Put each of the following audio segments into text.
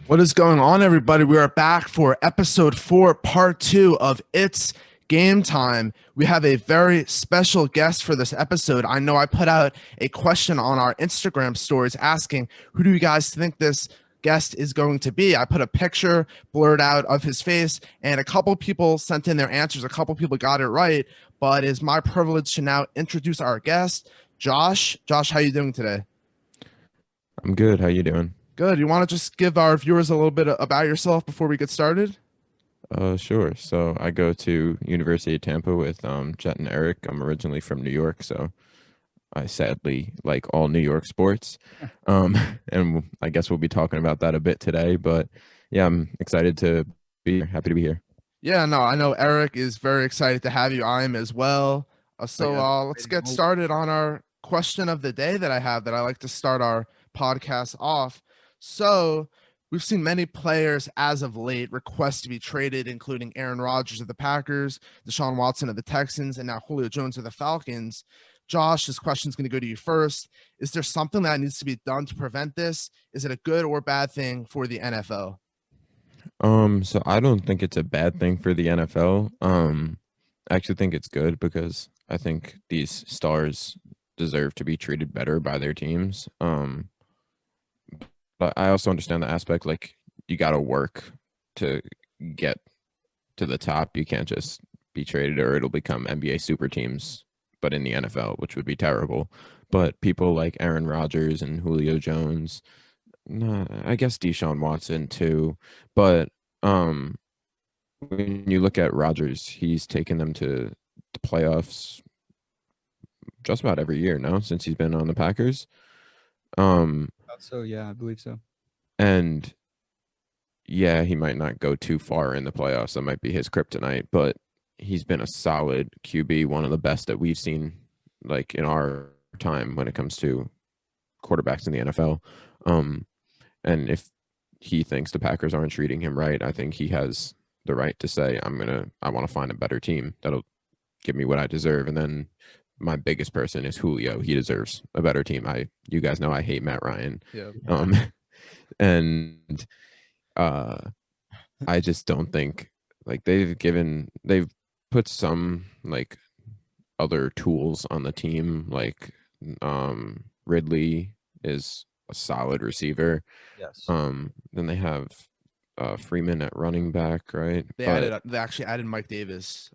What is going on, everybody? We are back for episode 4, part 2 of Itz Gametime. We have a very special guest for this episode. I know I put out a question on our Instagram stories asking, who do you guys think this guest is going to be? I put a picture blurred out of his face, and a couple people sent in their answers. A couple people got it right, but it's my privilege to now introduce our guest, Josh. Josh, how you doing today? I'm good. How you doing? Good. You want to just give our viewers a little bit about yourself before we get started? Sure. So I go to University of Tampa with Jett and Eric. I'm originally from New York, so I sadly like all New York sports. Um, and I guess we'll be talking about that a bit today. But yeah, I'm excited to be here. Happy to be here. Yeah, no, I know Eric is very excited to have you. I am as well. Oh yeah, Let's waiting get all started on our question of the day that I have that I like to start our podcast off. So, we've seen many players as of late request to be traded, including Aaron Rodgers of the Packers, Deshaun Watson of the Texans, and now Julio Jones of the Falcons. Josh, this question is going to go to you first. Is there something that needs to be done to prevent this? Is it a good or bad thing for the NFL? So I don't think it's a bad thing for the NFL. I actually think it's good because I think these stars deserve to be treated better by their teams. But I also understand the aspect like you got to work to get to the top. You can't just be traded or it'll become NBA super teams, but in the NFL, which would be terrible. But people like Aaron Rodgers and Julio Jones, nah, I guess Deshaun Watson too. But um, when you look at Rodgers, he's taken them to the playoffs just about every year now since he's been on the Packers. Um, so yeah, I believe so. and yeah, he might not go too far in the playoffs. That might be his kryptonite, but he's been a solid QB, one of the best that we've seen like in our time when it comes to quarterbacks in the NFL. Um, and if he thinks the Packers aren't treating him right, I think he has the right to say, I want to find a better team that'll give me what I deserve. And then my biggest person is Julio. He deserves a better team. You guys know I hate Matt Ryan. Yeah. Um, and uh, I just don't think like they've put some like other tools on the team. Like Ridley is a solid receiver. Yes. Then they have Freeman at running back, right? They actually added Mike Davis.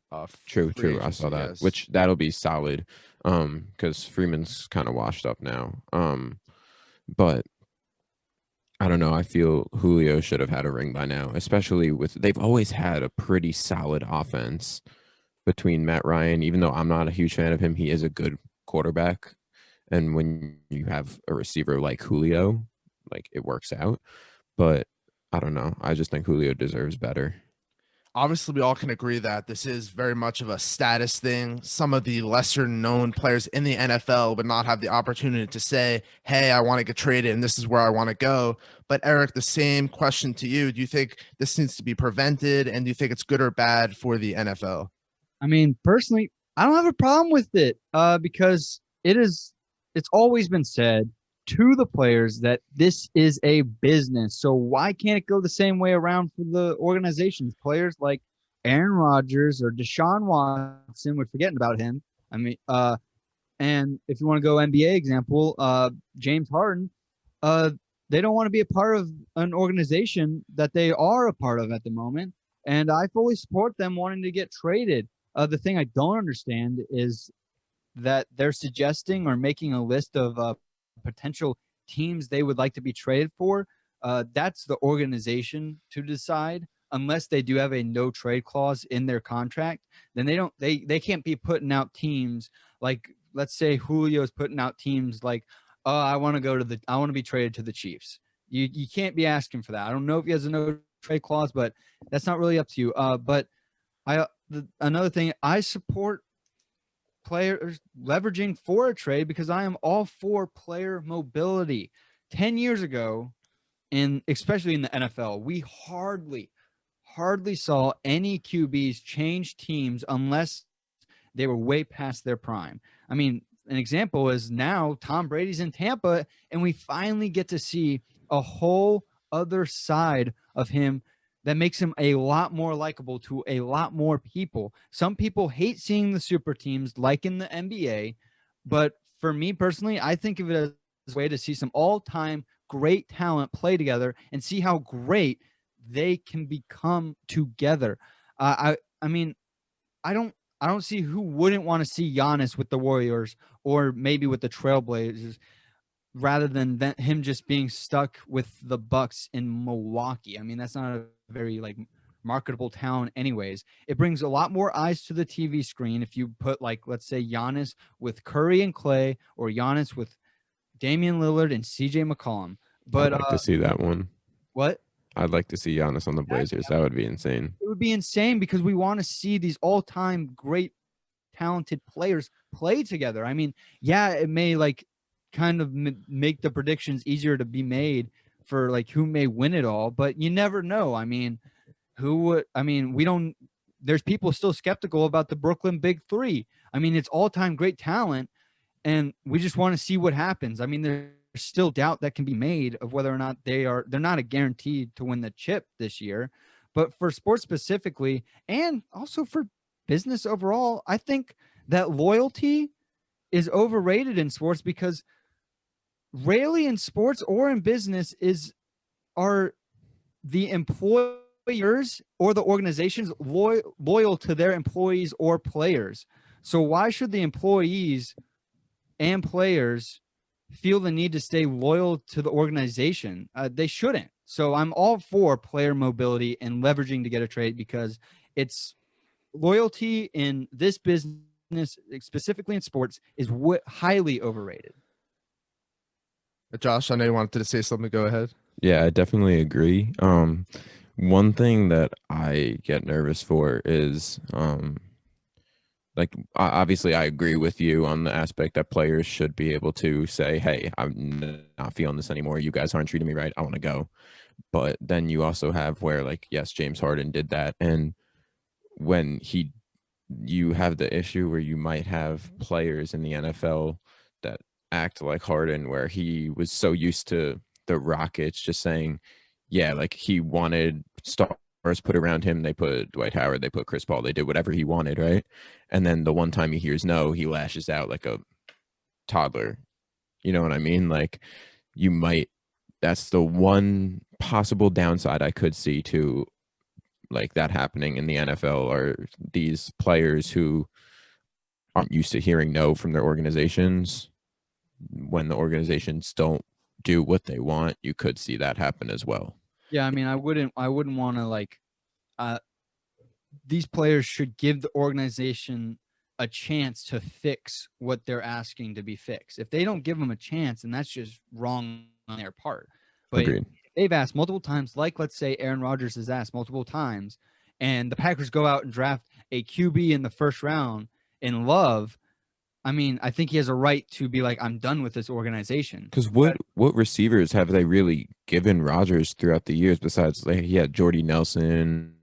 True, Free true. I saw agency, that, yes. which that'll be solid. Because Freeman's kind of washed up now. But I don't know. I feel Julio should have had a ring by now, especially with they've always had a pretty solid offense between Matt Ryan. Even though I'm not a huge fan of him, he is a good quarterback. And when you have a receiver like Julio, like it works out. But I don't know. I just think Julio deserves better. Obviously, we all can agree that this is very much of a status thing. Some of the lesser known players in the NFL would not have the opportunity to say, hey, I want to get traded and this is where I want to go. But Eric, the same question to you. Do you think this needs to be prevented? And do you think it's good or bad for the NFL? I mean, personally, I don't have a problem with it because it's always been said to the players that this is a business. So why can't it go the same way around for the organizations? Players like Aaron Rodgers or Deshaun Watson, we're forgetting about him. I mean, and if you want to go NBA example, James Harden, uh, they don't want to be a part of an organization that they are a part of at the moment. And I fully support them wanting to get traded. The thing I don't understand is that they're suggesting or making a list of potential teams they would like to be traded for. That's the organization to decide. Unless they do have a no trade clause in their contract, then they can't be putting out teams like, let's say Julio's putting out teams like, oh, I want to be traded to the Chiefs. You can't be asking for that. I don't know if he has a no trade clause, but that's not really up to you. But another thing, I support players leveraging for a trade because I am all for player mobility. 10 years ago, especially in the NFL, we hardly saw any QBs change teams unless they were way past their prime. I mean, an example is now Tom Brady's in Tampa, and we finally get to see a whole other side of him that makes him a lot more likable to a lot more people. Some people hate seeing the super teams like in the NBA, but for me personally, I think of it as a way to see some all-time great talent play together and see how great they can become together. I mean, I don't see who wouldn't want to see Giannis with the Warriors or maybe with the Trailblazers rather than him just being stuck with the Bucks in Milwaukee. I mean, that's not a very like marketable town anyways. It brings a lot more eyes to the TV screen if you put like, let's say, Giannis with Curry and Clay, or Giannis with Damian Lillard and CJ McCollum. But I'd like to see that one. What? I'd like to see Giannis on the Blazers. That would be insane. It would be insane because we want to see these all-time great talented players play together. I mean, yeah, it may like kind of make the predictions easier to be made for like who may win it all, but you never know. I mean, we don't, there's people still skeptical about the Brooklyn Big Three. I mean, it's all-time great talent, and we just want to see what happens. I mean, there's still doubt that can be made of whether or not they're not a guaranteed to win the chip this year. But for sports specifically, and also for business overall, I think that loyalty is overrated in sports, because rarely in sports or in business are the employers or the organizations loyal to their employees or players. So why should the employees and players feel the need to stay loyal to the organization? They shouldn't. So I'm all for player mobility and leveraging to get a trade, because it's loyalty in this business, specifically in sports, is highly overrated. Josh, I know you wanted to say something. Go ahead. Yeah, I definitely agree. One thing that I get nervous for is like, obviously I agree with you on the aspect that players should be able to say, hey, I'm not feeling this anymore. You guys aren't treating me right. I want to go. But then you also have where, like, yes, James Harden did that. And when you have the issue where you might have players in the NFL that act like Harden, where he was so used to the Rockets just saying, yeah, like he wanted stars put around him. They put Dwight Howard, they put Chris Paul, they did whatever he wanted, right? And then the one time he hears no, he lashes out like a toddler. You know what I mean? Like, that's the one possible downside I could see to like that happening in the NFL, are these players who aren't used to hearing no from their organizations. When the organizations don't do what they want, you could see that happen as well. Yeah, I mean, I wouldn't want to like, these players should give the organization a chance to fix what they're asking to be fixed. If they don't give them a chance, then that's just wrong on their part. But Agreed. They've asked multiple times, like let's say Aaron Rodgers has asked multiple times, and the Packers go out and draft a QB in the first round in Love. I mean, I think he has a right to be like, I'm done with this organization. Because what receivers have they really given Rodgers throughout the years besides, like, he had Jordy Nelson?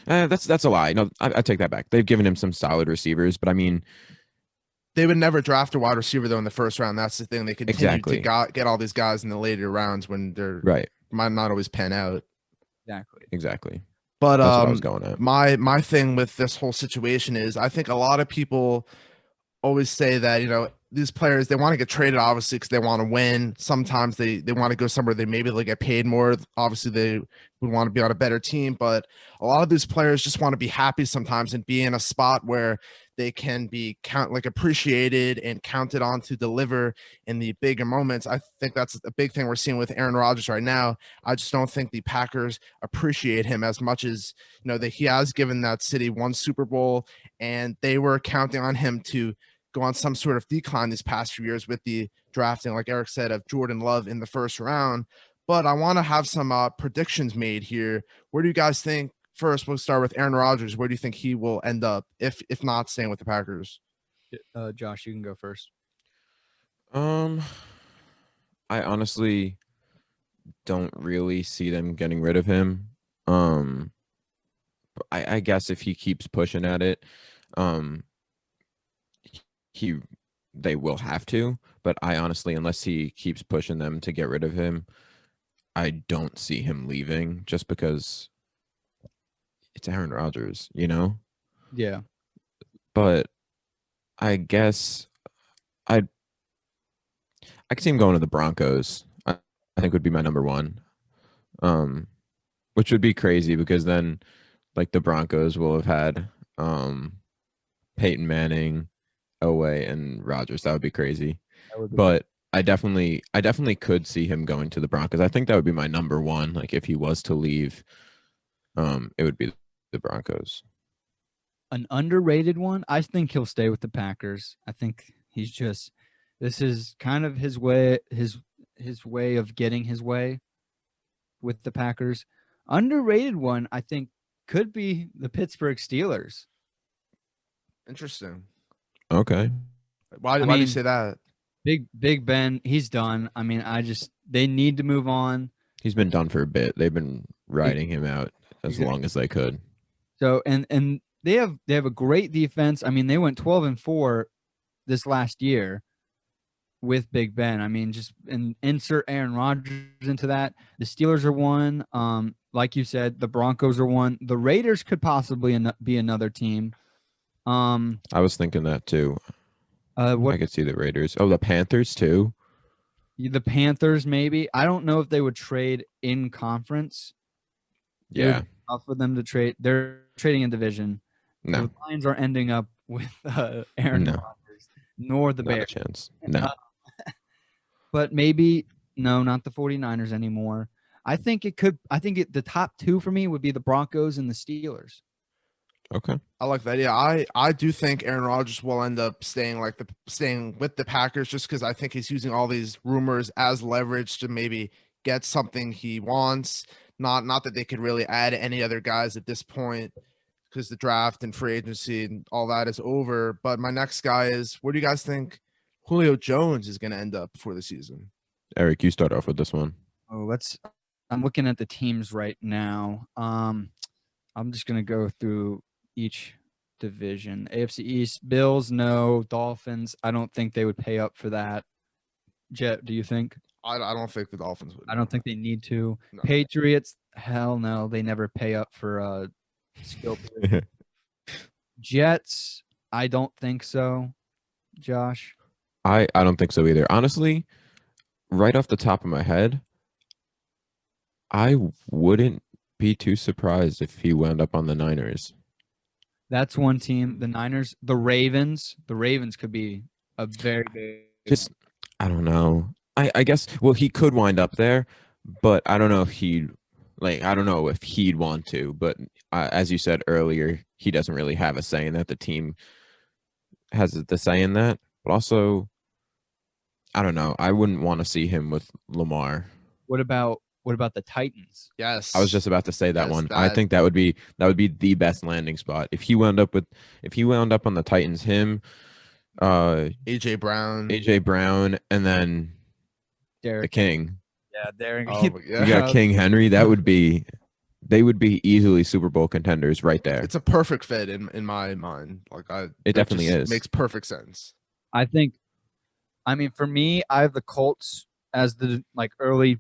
That's a lie. No, I take that back. They've given him some solid receivers, but I mean, they would never draft a wide receiver though in the first round. That's the thing. They continue to get all these guys in the later rounds when they're might not always pan out. Exactly. But that's what I was going at. My thing with this whole situation is, I think a lot of people always say that, you know, these players, they want to get traded obviously because they want to win. Sometimes they want to go somewhere maybe they'll get paid more. Obviously they would want to be on a better team, but a lot of these players just want to be happy sometimes and be in a spot where they can be appreciated and counted on to deliver in the bigger moments. I think that's a big thing we're seeing with Aaron Rodgers right now. I just don't think the Packers appreciate him as much as, you know, that he has given that city one Super Bowl, and they were counting on him to go on some sort of decline these past few years with the drafting, like Eric said, of Jordan Love in the first round. But I want to have some predictions made here. Where do you guys think? First, we'll start with Aaron Rodgers. Where do you think he will end up, if not staying with the Packers? Josh, you can go first. I honestly don't really see them getting rid of him. I guess if he keeps pushing at it, they will have to. But I honestly, unless he keeps pushing them to get rid of him, I don't see him leaving just because it's Aaron Rodgers, you know? Yeah. But I guess I could see him going to the Broncos. I think would be my number one. Which would be crazy because then like the Broncos will have had Peyton Manning, Elway, and Rodgers. That would be crazy. That would be But I definitely could see him going to the Broncos. I think that would be my number one. Like if he was to leave, it would be the Broncos. an underrated one. I think he'll stay with the Packers. I think he's just this is kind of his way of getting his way with the Packers. Underrated one, I think, could be the Pittsburgh Steelers. Interesting. Okay. Why do you say that? Big Ben, he's done. I mean, they need to move on. He's been done for a bit. They've been riding him out as long as they could. So and they have a great defense. I mean, they went 12-4 this last year with Big Ben. I mean, just insert Aaron Rodgers into that. The Steelers are one. Like you said, the Broncos are one. The Raiders could possibly be another team. I was thinking that too. I could see the Raiders. Oh, the Panthers too. The Panthers, maybe. I don't know if they would trade in conference. Yeah. Tough for them to trade. They're trading in division. No. The Lions are ending up with Aaron Rodgers, nor the Not Bears. a chance. No. But maybe, no, not the 49ers anymore. I think the top two for me would be the Broncos and the Steelers. Okay. I like that. Yeah, I do think Aaron Rodgers will end up staying with the Packers just because I think he's using all these rumors as leverage to maybe get something he wants. Not that they could really add any other guys at this point because the draft and free agency and all that is over. But my next guy is, where do you guys think Julio Jones is going to end up before the season? Eric, you start off with this one. Oh, I'm looking at the teams right now. I'm just going to go through each division. AFC East, Bills, no. Dolphins, I don't think they would pay up for that. Jett, do you think? I don't think the Dolphins would. I don't think they need to. No. Patriots, hell no. They never pay up for skill position. Jets, I don't think so. Josh? I don't think so either. Honestly, right off the top of my head, I wouldn't be too surprised if he wound up on the Niners. That's one team. The Niners, the Ravens. The Ravens could be a very big. I don't know. I guess, well, he could wind up there, but I don't know if he'd want to. But as you said earlier, he doesn't really have a say in that. The team has the say in that. But also, I don't know. I wouldn't want to see him with Lamar. What about the Titans? Yes. I was just about to say that one. I think that would be the best landing spot. If he wound up on the Titans, him, AJ Brown, and then Derek the King. Yeah, Derek. You got King Henry. They would be easily Super Bowl contenders right there. It's a perfect fit in my mind. It definitely is. Makes perfect sense. I think. I mean, for me, I have the Colts as the early,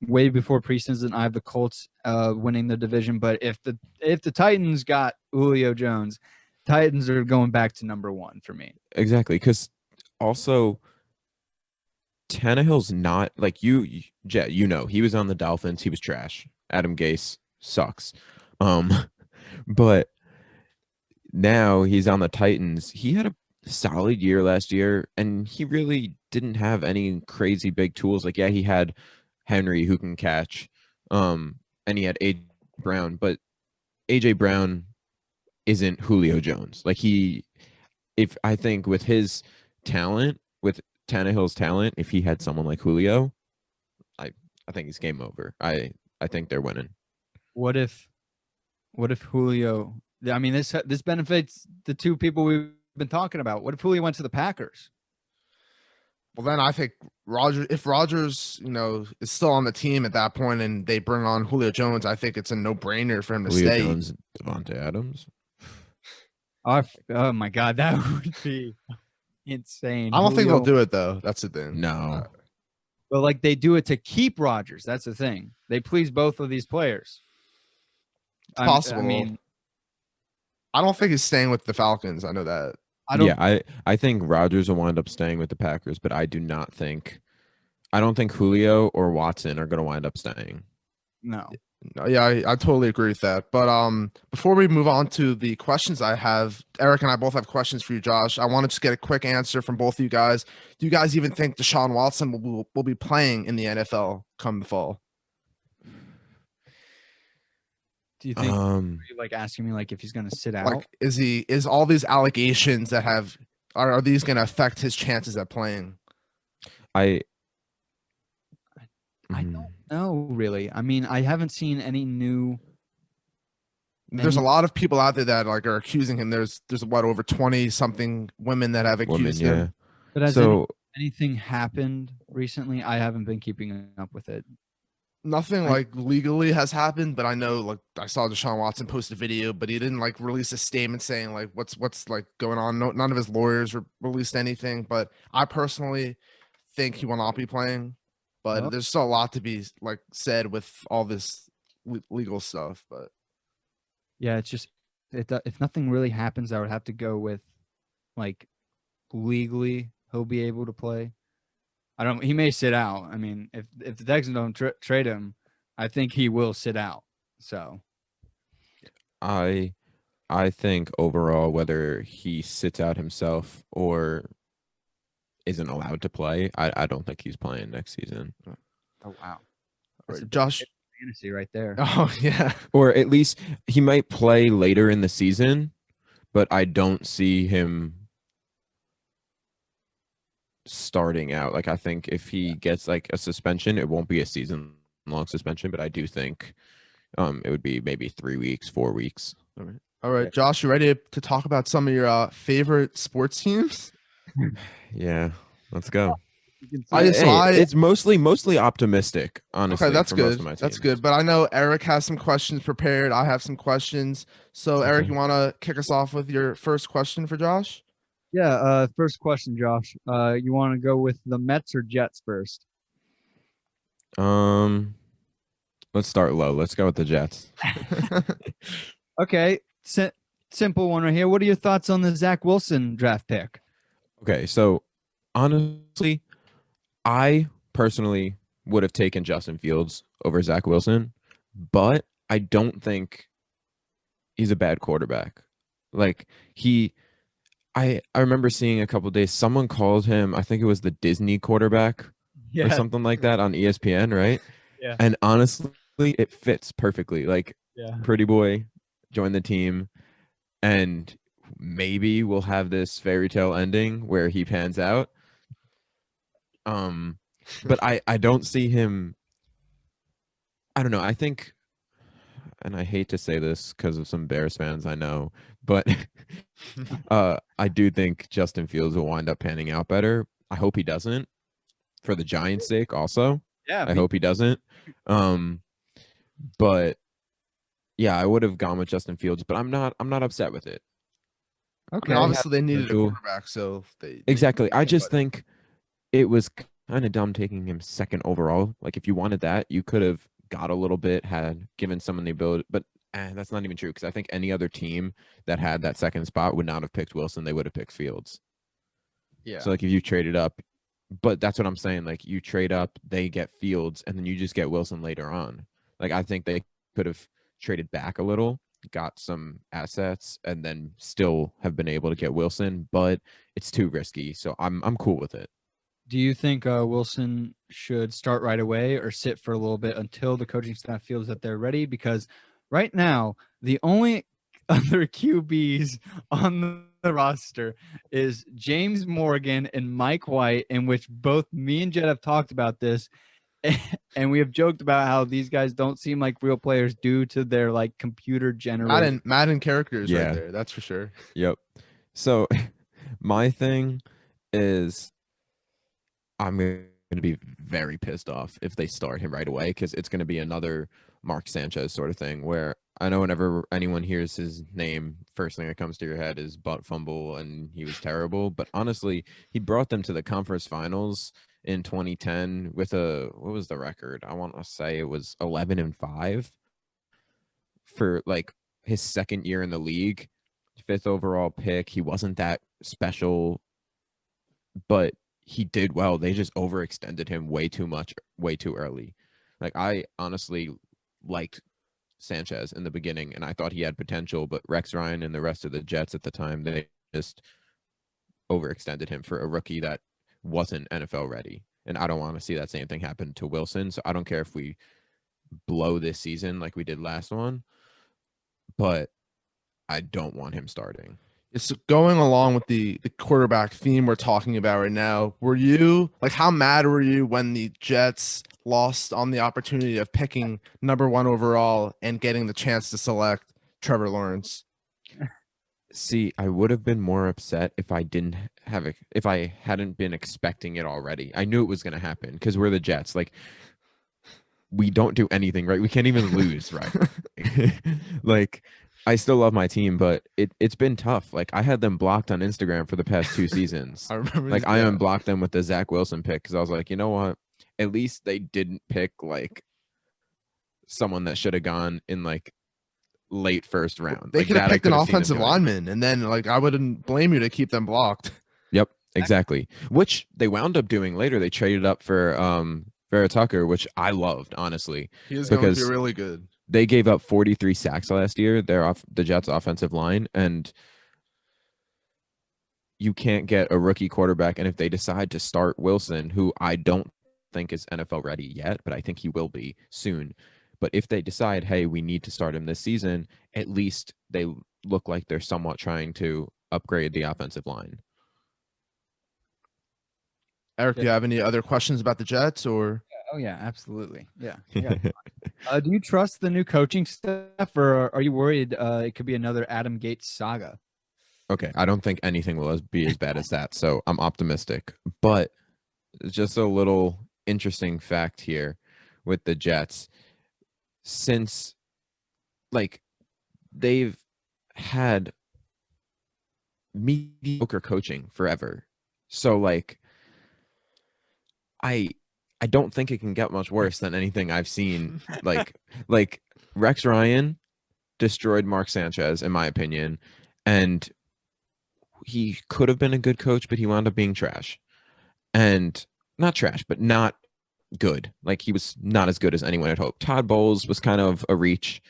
way before preseason. I have the Colts winning the division. But if the Titans got Julio Jones, Titans are going back to number one for me. Exactly, because also Tannehill's not like you, Jett. You know, he was on the Dolphins. He was trash. Adam Gase sucks. But now he's on the Titans. He had a solid year last year, and he really didn't have any crazy big tools. Like, yeah, he had Henry who can catch, and he had AJ Brown, but AJ Brown isn't Julio Jones. I think with his talent, with Tannehill's talent, if he had someone like Julio, I think it's game over. I think they're winning. What if Julio? I mean, this benefits the two people we've been talking about. What if Julio went to the Packers? Well, then I think if Rodgers, is still on the team at that point and they bring on Julio Jones, I think it's a no-brainer for him to Julio stay. Jones, Devontae Adams. Oh my God, that would be insane. I don't think they'll do it though. That's the thing. No. But like they do it to keep Rodgers. That's the thing. They please both of these players. It's possible. I mean, I don't think he's staying with the Falcons. I know that. I think Rodgers will wind up staying with the Packers, but I don't think Julio or Watson are going to wind up staying. No. Yeah, I totally agree with that. But before we move on to the questions I have, Eric and I both have questions for you, Josh. I want to just get a quick answer from both of you guys. Do you guys even think Deshaun Watson will be playing in the NFL come the fall? Do you think are you like asking me like if he's going to sit out? Like, is all these allegations that are these going to affect his chances at playing? I don't know, really. I mean, I haven't seen any new. There's a lot of people out there that like are accusing him. There's what, over 20 something women that have accused him. But has anything happened recently? I haven't been keeping up with it. Nothing like legally has happened, but I know like I saw Deshaun Watson post a video, but he didn't like release a statement saying like what's like going on. No, none of his lawyers released anything, but I personally think he will not be playing. But there's still a lot to be like said with all this legal stuff. But yeah, it's just if nothing really happens, I would have to go with like legally he'll be able to play. He may sit out. I mean, if the Texans don't trade him, I think he will sit out. So I think overall, whether he sits out himself or isn't allowed to play, I don't think he's playing next season. Oh wow. Right, Josh, fantasy right there. Oh yeah. Or at least he might play later in the season, but I don't see him starting out. Like I think if he gets like a suspension, it won't be a season long suspension, but I do think it would be maybe 3 weeks, 4 weeks. All right, Josh, you ready to talk about some of your favorite sports teams? Yeah, let's go. It's mostly optimistic, honestly. Okay, that's for good. Most of my That's teams. good. But I know Eric has some questions prepared. I have some questions. So, Eric, you want to kick us off with your first question for Josh? Yeah. First question, Josh. You want to go with the Mets or Jets first? Let's start low. Let's go with the Jets. Okay. Simple one right here. What are your thoughts on the Zach Wilson draft pick? Okay, so honestly, I personally would have taken Justin Fields over Zach Wilson, but I don't think he's a bad quarterback. Like I remember seeing a couple of days, someone called him, I think it was the Disney quarterback or something like that on ESPN, right? Yeah. And honestly, it fits perfectly. Like, pretty boy joined the team, and maybe we'll have this fairy tale ending where he pans out. But I don't see him. I don't know. I think, and I hate to say this because of some Bears fans I know, but I do think Justin Fields will wind up panning out better. I hope he doesn't, for the Giants' sake also. Yeah. I hope he doesn't. But yeah, I would have gone with Justin Fields, but I'm not upset with it. Okay. I mean, obviously, they needed a quarterback, so exactly. I just think it was kind of dumb taking him second overall. Like, if you wanted that, you could have got a little bit, had given someone the ability, but that's not even true, because I think any other team that had that second spot would not have picked Wilson. They would have picked Fields. Yeah. So, like, if you traded up, but that's what I'm saying. Like, you trade up, they get Fields, and then you just get Wilson later on. Like, I think they could have traded back a little, got some assets, and then still have been able to get Wilson, but it's too risky. So I'm cool with it. Do you think Wilson should start right away or sit for a little bit until the coaching staff feels that they're ready? Because right now, the only other QBs on the roster is James Morgan and Mike White, in which both me and Jett have talked about this. And we have joked about how these guys don't seem like real players due to their like computer generated Madden characters right there. That's for sure. Yep. So my thing is, I'm going to be very pissed off if they start him right away, because it's going to be another Mark Sanchez sort of thing, where I know whenever anyone hears his name, first thing that comes to your head is butt fumble and he was terrible. But honestly, he brought them to the conference finals in 2010 with what was the record? I want to say it was 11-5 for like his second year in the league, 5th overall pick. He wasn't that special, but he did well. They just overextended him way too much, way too early. Like, I honestly liked Sanchez in the beginning, and I thought he had potential, but Rex Ryan and the rest of the Jets at the time, they just overextended him for a rookie that wasn't NFL ready. And I don't want to see that same thing happen to Wilson. So I don't care if we blow this season like we did last one, but I don't want him starting. It's going along with the quarterback theme we're talking about right now. Were you like, how mad were you when the Jets lost on the opportunity of picking number 1 overall and getting the chance to select Trevor Lawrence? See, I would have been more upset if I if I hadn't been expecting it already. I knew it was going to happen because we're the Jets. Like, we don't do anything right. We can't even lose, right? Like, I still love my team, but it's been tough. Like, I had them blocked on Instagram for the past 2 seasons. I remember. Like, I unblocked them with the Zach Wilson pick because I was like, you know what? At least they didn't pick like someone that should have gone in like late first round. They like, could have picked an offensive doing. lineman, and then like I wouldn't blame you to keep them blocked. Yep, exactly. Which they wound up doing later. They traded up for Vera Tucker, which I loved, honestly. He was going to be really good. They gave up 43 sacks last year. They're off the Jets' offensive line, and you can't get a rookie quarterback. And if they decide to start Wilson, who I don't think is NFL ready yet, but I think he will be soon. But if they decide, hey, we need to start him this season, at least they look like they're somewhat trying to upgrade the offensive line. Eric, do you have any other questions about the Jets or? Oh yeah, absolutely. Yeah. Do you trust the new coaching staff, or are you worried it could be another Adam Gates saga? Okay, I don't think anything will be as bad as that, so I'm optimistic. But just a little interesting fact here with the Jets. Since, like, they've had mediocre coaching forever. So, like, I don't think it can get much worse than anything I've seen. like Rex Ryan destroyed Mark Sanchez, in my opinion, and he could have been a good coach, but he wound up being trash. And not trash, but not good. Like, he was not as good as anyone had hoped. Todd Bowles was kind of a reach.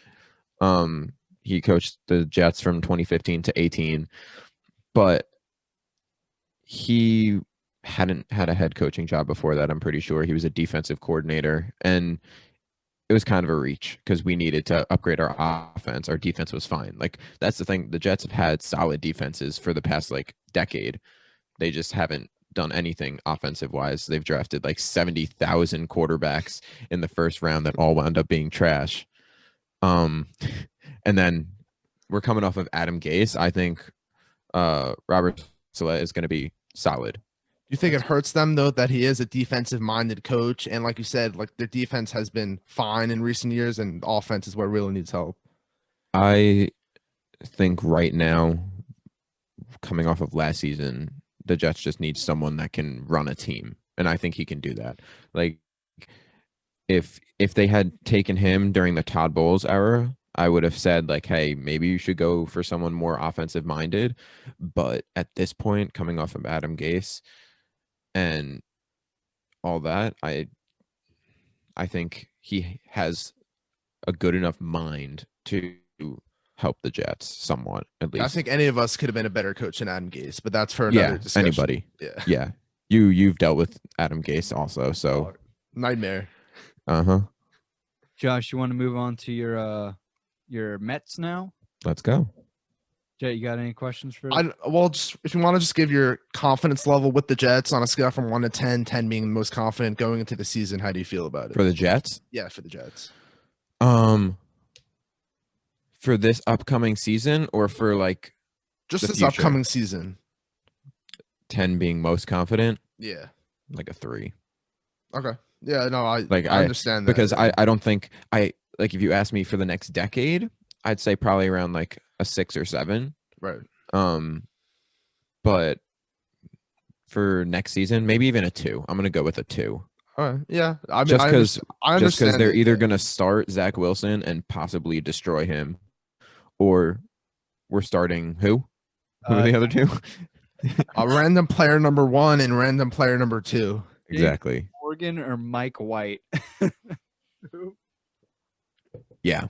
He coached the Jets from 2015 to 18, but he hadn't had a head coaching job before that. I'm pretty sure he was a defensive coordinator, and it was kind of a reach because we needed to upgrade our offense. Our defense was fine. Like, that's the thing. The Jets have had solid defenses for the past like decade. They just haven't done anything offensive wise. They've drafted like 70,000 quarterbacks in the first round that all wound up being trash. And then we're coming off of Adam Gase. I think Robert Saleh is going to be solid. You think it hurts them though that he is a defensive minded coach, and like you said, like their defense has been fine in recent years, and offense is what really needs help? I think right now, coming off of last season, the Jets just need someone that can run a team, and I think he can do that. Like, if they had taken him during the Todd Bowles era, I would have said, like, hey, maybe you should go for someone more offensive minded. But at this point, coming off of Adam Gase and all that, I think he has a good enough mind to help the Jets somewhat, at least. I think any of us could have been a better coach than Adam Gase, but that's for another discussion. Anybody. Yeah. You've dealt with Adam Gase also, so nightmare. Josh, you want to move on to your Mets now? Let's go. Jett, you got any questions for? Just if you want to just give your confidence level with the Jets on a scale from 1 to 10, 10 being the most confident going into the season, how do you feel about it? For the Jets? Yeah, for the Jets. For this upcoming season, or for like just this upcoming season? 10 being most confident. Yeah, like a 3. Okay. Yeah, no, I understand that because I don't think like if you ask me for the next decade, I'd say probably around like a 6 or 7. Right. But for next season, maybe even a 2. I'm going to go with a 2. All right. Yeah. I mean, Just because I understand they're it. either going to start Zach Wilson and possibly destroy him, or we're starting who? Who are the other two? A random player number 1 and random player number 2. Exactly. Morgan or Mike White? Yeah.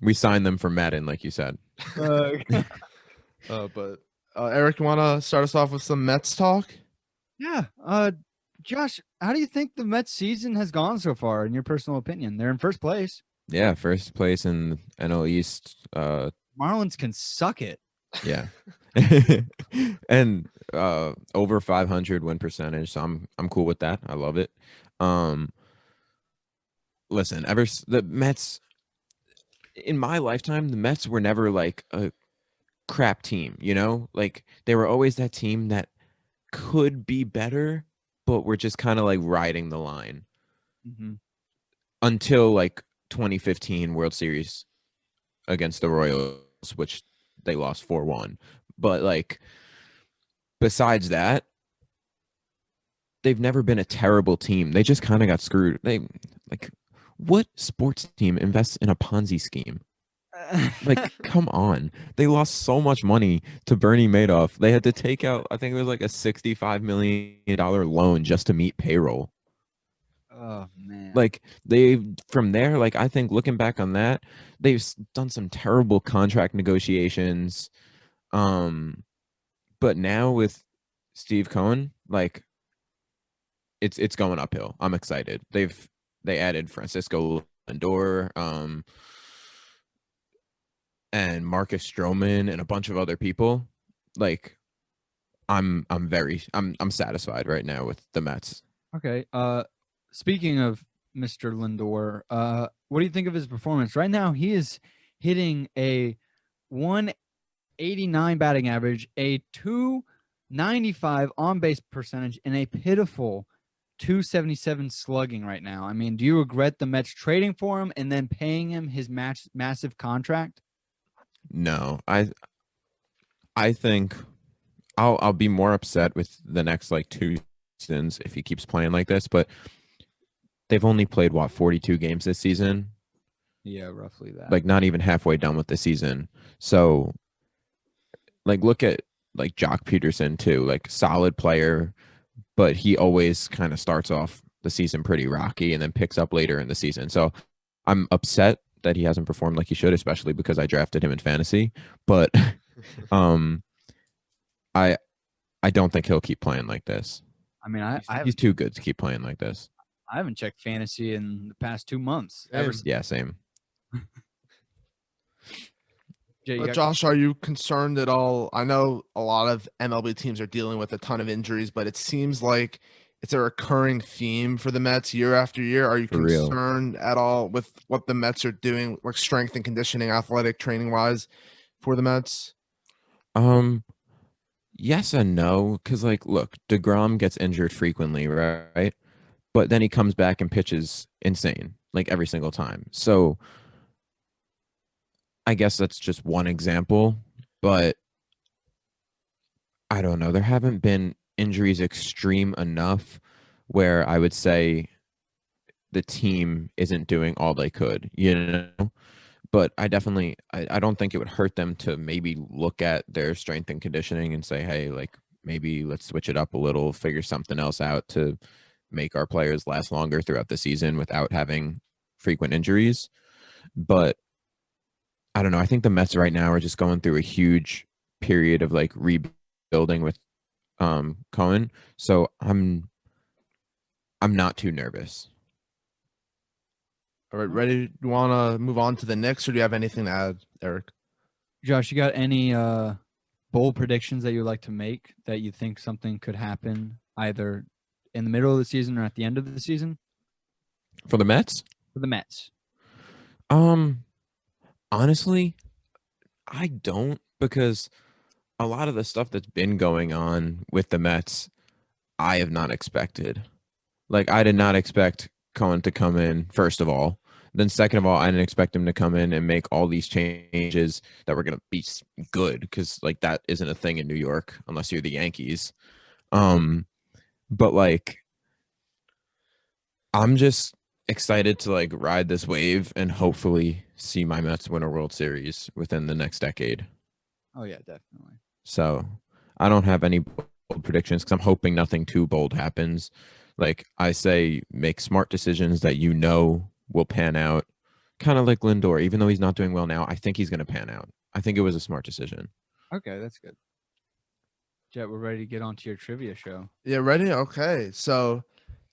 We signed them for Madden, like you said. But Eric, you want to start us off with some Mets talk? Yeah. Josh, how do you think the Mets season has gone so far, in your personal opinion? They're in first place. Yeah, first place in NL East. Marlins can suck it. Yeah. And over 500 win percentage, so I'm cool with that. I love it. Listen, the Mets, in my lifetime, the Mets were never like a crap team, you know? Like, they were always that team that could be better, but we're just kind of like riding the line until like 2015 World Series against the Royals, which they lost 4-1. But like, besides that, they've never been a terrible team. They just kind of got screwed. What sports team invests in a Ponzi scheme? Like, come on. They lost so much money to Bernie Madoff. They had to take out, I think it was like a $65 million loan just to meet payroll. Oh, man. Like, from there, like, I think looking back on that, they've done some terrible contract negotiations. But now with Steve Cohen, like, it's going uphill. I'm excited. They added Francisco Lindor, and Marcus Stroman and a bunch of other people. Like, I'm satisfied right now with the Mets. Okay. Speaking of Mr. Lindor, what do you think of his performance? Right now, he is hitting a 189 batting average, a 295 on base percentage, and a pitiful 277 slugging right now. I mean, do you regret the Mets trading for him and then paying him his massive contract? No, I think I'll be more upset with the next like 2 seasons if he keeps playing like this, but they've only played 42 games this season. Yeah, roughly that. Like, not even halfway done with the season. So, like, look at like Jock Peterson too, like, solid player, but he always kind of starts off the season pretty rocky and then picks up later in the season. So I'm upset that he hasn't performed like he should, especially because I drafted him in fantasy. But I don't think he'll keep playing like this. I mean, he's too good to keep playing like this. I haven't checked fantasy in the past 2 months. Yeah, same. Jay, But Josh, are you concerned at all? I know a lot of MLB teams are dealing with a ton of injuries, but it seems like it's a recurring theme for the Mets year after year. Are you concerned at all with what the Mets are doing, like strength and conditioning, athletic training wise, for the Mets? Yes and no, because like, look, DeGrom gets injured frequently, right? But then he comes back and pitches insane, like, every single time. So I guess that's just one example, but I don't know. There haven't been injuries extreme enough where I would say the team isn't doing all they could, you know? But I don't think it would hurt them to maybe look at their strength and conditioning and say, hey, like, maybe let's switch it up a little, figure something else out to make our players last longer throughout the season without having frequent injuries. But I don't know. I think the Mets right now are just going through a huge period of like rebuilding with Cohen. So I'm not too nervous. All right, ready? You want to move on to the Knicks, or do you have anything to add, Eric? Josh, you got any bold predictions that you would like to make that you think something could happen either in the middle of the season or at the end of the season? For the Mets? For the Mets. Honestly, I don't, because a lot of the stuff that's been going on with the Mets, I have not expected. Like, I did not expect Cohen to come in, first of all. Then second of all, I didn't expect him to come in and make all these changes that were going to be good, because like, that isn't a thing in New York unless you're the Yankees. But like, I'm just excited to like ride this wave and hopefully see my Mets win a World Series within the next decade. Oh yeah, definitely. So I don't have any bold predictions because I'm hoping nothing too bold happens. Like I say, make smart decisions that you know will pan out. Kind of like Lindor, even though he's not doing well now, I think he's going to pan out. I think it was a smart decision. Okay, that's good. Jet, we're ready to get on to your trivia show. Yeah, ready? Okay. So,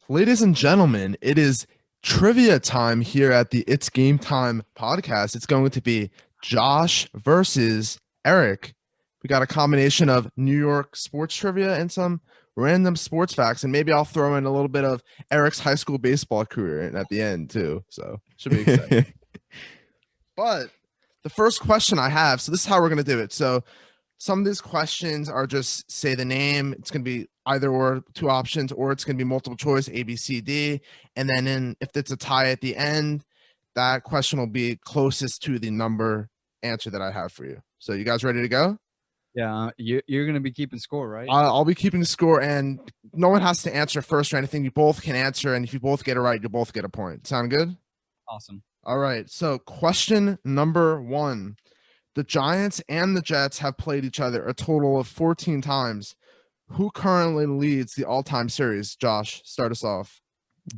ladies and gentlemen, it is trivia time here at the It's Game Time podcast. It's going to be Josh versus Eric. We got a combination of New York sports trivia and some random sports facts, and maybe I'll throw in a little bit of Eric's high school baseball career at the end too. So should be exciting. But the first question I have, so this is how we're going to do it. So some of these questions are just say the name. It's going to be either or, two options, or it's going to be multiple choice, A, B, C, D. And then if it's a tie at the end, that question will be closest to the number answer that I have for you. So you guys ready to go? Yeah, you're going to be keeping score, right? I'll be keeping the score, and no one has to answer first or anything. You both can answer, and if you both get it right, you both get a point. Sound good? Awesome. All right. So question number 1. The Giants and the Jets have played each other a total of 14 times. Who currently leads the all-time series? Josh, start us off.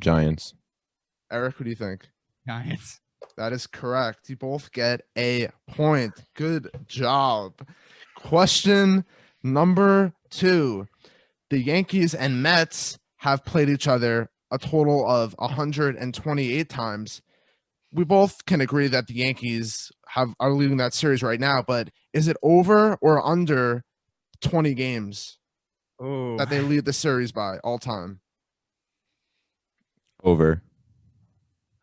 Giants. Eric, who do you think? Giants. That is correct. You both get a point. Good job. Question number 2. The Yankees and Mets have played each other a total of 128 times. We both can agree that the Yankees are leading that series right now, but is it over or under 20 games that they lead the series by all time? Over.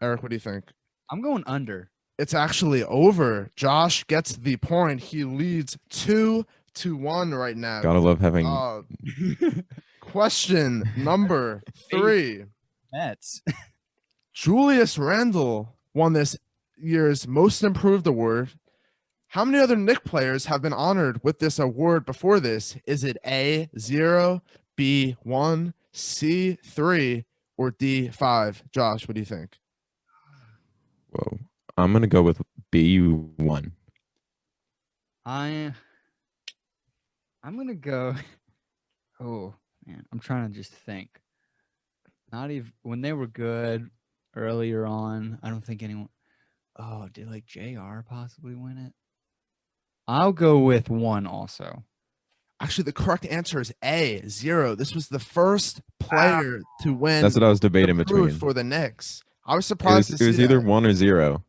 Eric, what do you think? I'm going under. It's actually over. Josh gets the point. He leads 2-1 right now. Gotta love having. Question number 3. Mets. Julius Randle won this year's Most Improved Award. How many other Knicks players have been honored with this award before this? Is it A, 0, B, 1, C, 3, or D, 5? Josh, what do you think? Whoa. I'm going to go with B1. I'm going to go. Oh, man. I'm trying to just think. Not even when they were good earlier on. I don't think anyone. Oh, did like JR possibly win it? I'll go with 1 also. Actually, the correct answer is A, 0. This was the first player to win. That's what I was debating between. For the Knicks. I was surprised to see it was either 1 or 0.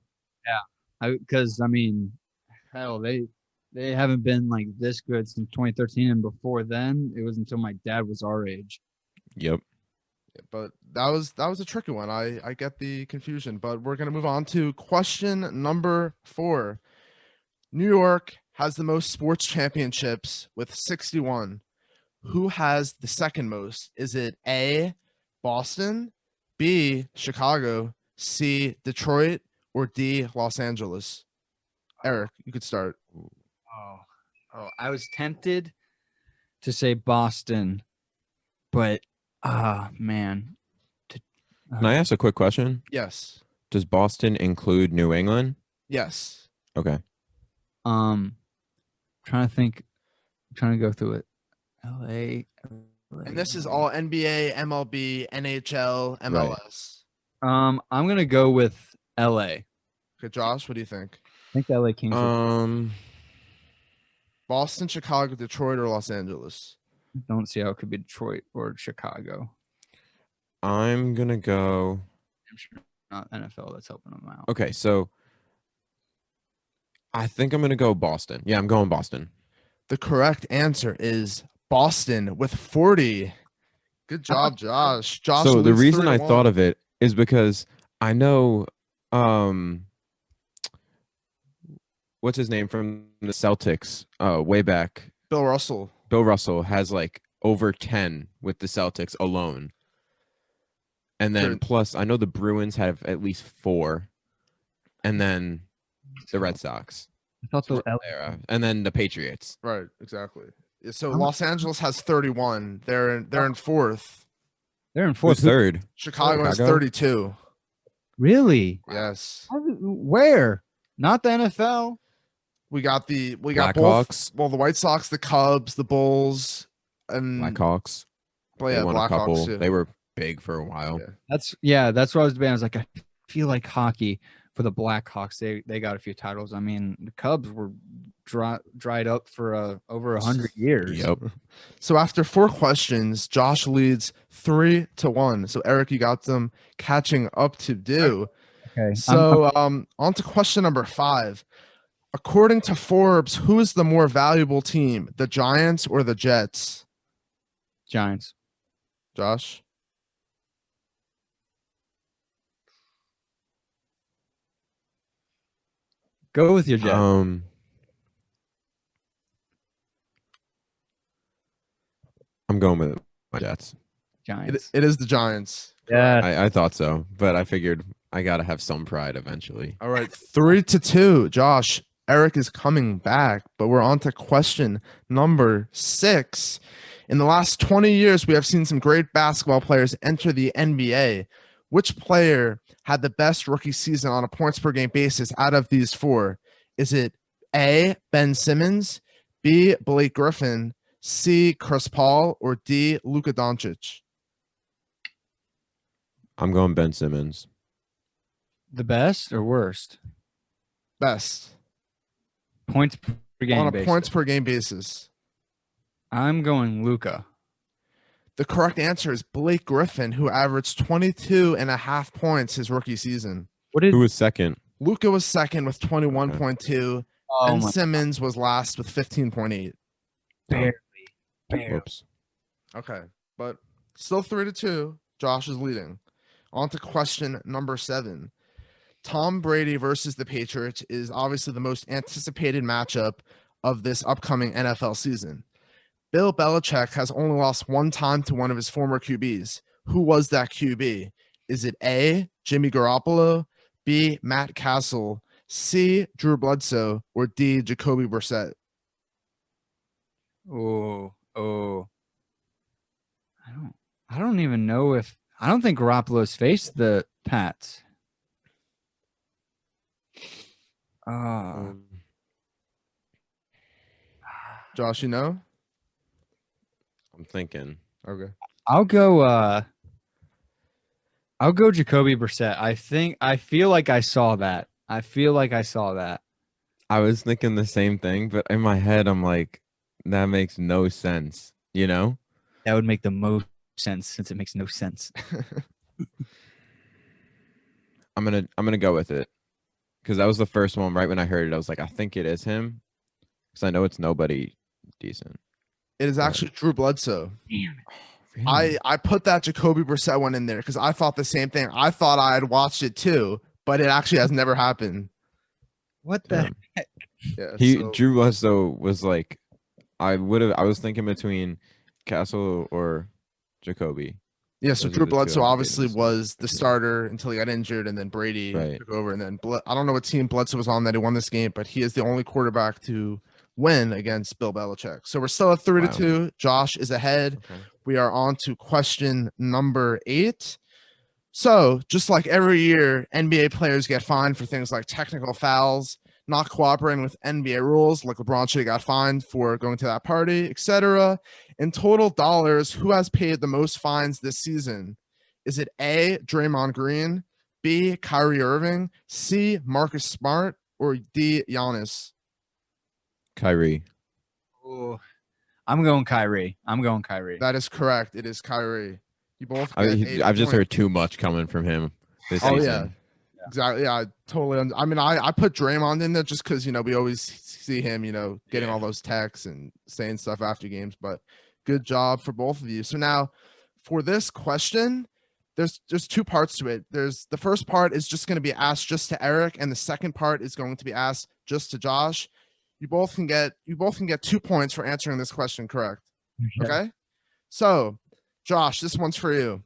Yeah, because I mean, hell, they haven't been like this good since 2013, and before then, it was until my dad was our age. Yep. But that was a tricky one. I get the confusion, but we're going to move on to question number 4. New York has the most sports championships with 61. Who has the second most? Is it A, Boston, B, Chicago, C, Detroit, or D, Los Angeles? Eric, you could start. Oh, I was tempted to say Boston, but man. Can I ask a quick question? Yes. Does Boston include New England? Yes. Okay. Trying to go through it. LA. And this is all NBA, MLB, NHL, MLS. Right. I'm gonna go with LA. Okay, Josh, what do you think? I think the LA Kings. Boston, Chicago, Detroit, or Los Angeles? Don't see how it could be Detroit or Chicago. I'm gonna go. I'm sure not NFL that's helping them out. Okay, so I think I'm gonna go Boston. Yeah, I'm going Boston. The correct answer is Boston with 40. Good job, Josh. So the reason I thought of it is because I know what's his name from the Celtics way back. Bill Russell. Bill Russell has like over 10 with the Celtics alone. And then plus I know the Bruins have at least 4. And then the Red Sox. I thought the era. And then the Patriots. Right, exactly. So Los Angeles has 31. They're in fourth. They're in fourth. Who's third? Chicago has Chicago? 32. Really? Yes. Where? Not the NFL. We got both. Blackhawks. Well, the White Sox, the Cubs, the Bulls, and Blackhawks. Well, yeah, They won a couple. Blackhawks too. They were big for a while. Yeah. That's what I was debating. I was like, I feel like hockey for the Blackhawks. They got a few titles. I mean, the Cubs were dried up for over 100 years. Yep. So after 4 questions, Josh leads 3-1. So Eric, you got them catching up to do. Okay. So on to question number 5. According to Forbes, who is the more valuable team, the Giants or the Jets? Giants. Josh? Go with your Jets. I'm going with my Jets. Giants. It is the Giants. Yeah. I thought so, but I figured I gotta have some pride eventually. All right, 3-2. Josh, Eric is coming back, but we're on to question number 6. In the last 20 years, we have seen some great basketball players enter the NBA. Which player had the best rookie season on a points per game basis out of these 4? Is it A, Ben Simmons, B, Blake Griffin, C, Chris Paul, or D, Luka Doncic? I'm going Ben Simmons. The best or worst? Best. Points per game On a basis. points per game basis. I'm going Luka. The correct answer is Blake Griffin, who averaged 22.5 points his rookie season. Who was second? Luka was second with 21.2, and my Simmons was last with 15.8. barely. Whoops. Okay, but still 3-2. Josh is leading. On to question number 7. Tom Brady versus the Patriots is obviously the most anticipated matchup of this upcoming NFL season. Bill Belichick has only lost 1 time to one of his former QBs. Who was that QB? Is it A, Jimmy Garoppolo, B, Matt Castle, C, Drew Bledsoe, or D, Jacoby Brissett? Oh. I don't even know if I don't think Garoppolo's faced the Pats. Josh, you know? I'm thinking. Okay. I'll go Jacoby Brissett. I feel like I saw that. I was thinking the same thing, but in my head, I'm like, that makes no sense. You know? That would make the most sense since it makes no sense. I'm gonna go with it because that was the first one. Right when I heard it, I was like, I think it is him because I know it's nobody decent. It is actually Drew Bledsoe. Damn it. Really? I put that Jacoby Brissett one in there because I thought the same thing. I thought I had watched it too, but it actually has never happened. What the heck? Yeah, Drew Bledsoe was like, I was thinking between Castle or Jacoby. Yeah, so Those are Drew the two Bledsoe I obviously debated. was the starter until he got injured, and then Brady Right. took over. And then I don't know what team Bledsoe was on that he won this game, but he is the only quarterback to win against Bill Belichick. So we're still at 3-2. Josh is ahead. Okay. We are on to question number 8. So just like every year, NBA players get fined for things like technical fouls, not cooperating with NBA rules, like LeBron should have got fined for going to that party, etc. In total dollars, who has paid the most fines this season? Is it A, Draymond Green, B, Kyrie Irving, C, Marcus Smart, or D, Giannis? Kyrie. Oh, I'm going Kyrie. That is correct. It is Kyrie. You both. I've just heard too much coming from him this Oh, season. yeah. Exactly. Yeah, I totally. I mean, I put Draymond in there just because we always see him, getting all those texts and saying stuff after games. But good job for both of you. So now, for this question, there's 2 parts to it. There's the first part is just going to be asked just to Eric, and the second part is going to be asked just to Josh. You both can get 2 points for answering this question correct. Okay. So, Josh, this one's for you.